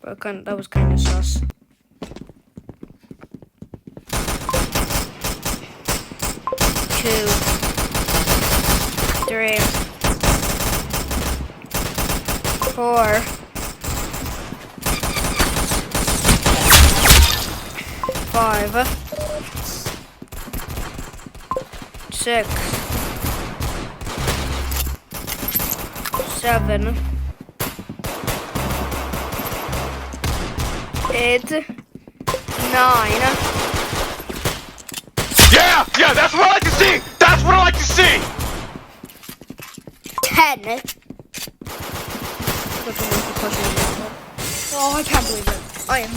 That was kind of sus. Two, three, four, five, 6, 7, 8, 9. Yeah, that's what I like to see! That's what I like to see! 10. Oh, I can't believe it. I am.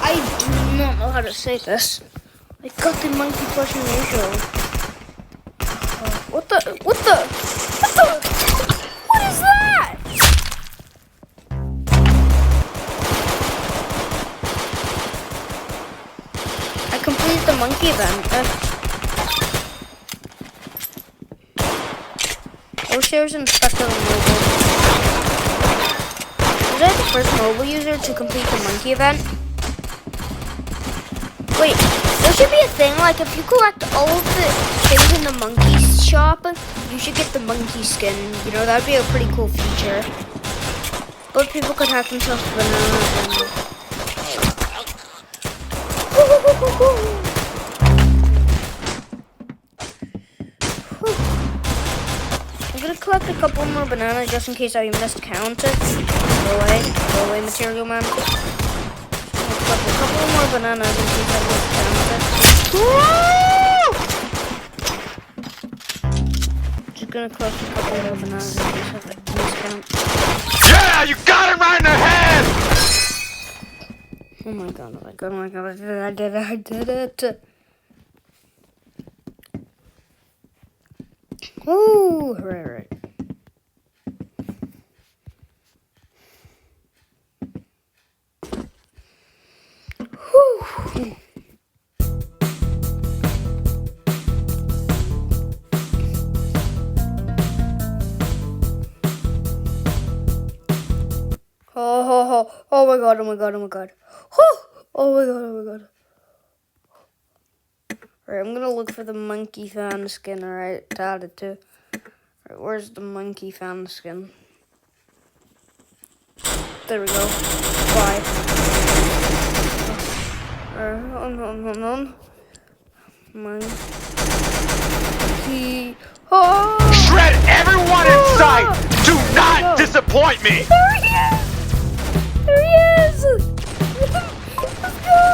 I do not know how to say this. I got the monkey plush in usual. What is that? I completed the monkey event. I wish there was an inspector on mobile. Was I the first mobile user to complete the monkey event? Wait, there should be a thing, like if you collect all of the things in the monkey shop, you should get the monkey skin. You know, that'd be a pretty cool feature. But people could hack themselves to bananas and... I'm gonna collect a couple more bananas just in case I miscount it. Go away, material man. A couple more bananas in case I miscounted. Just gonna collect a couple more bananas in case I miscount. Yeah, you got him right in the head! Oh my god, I did it. Ooh, right. Whew. Oh my god. Oh my god. Alright, I'm gonna look for the monkey fan skin, alright, to add it to. Alright, where's the monkey fan skin? There we go. Bye. On. Monkey. Oh! Shred everyone in sight! Do not disappoint me! There he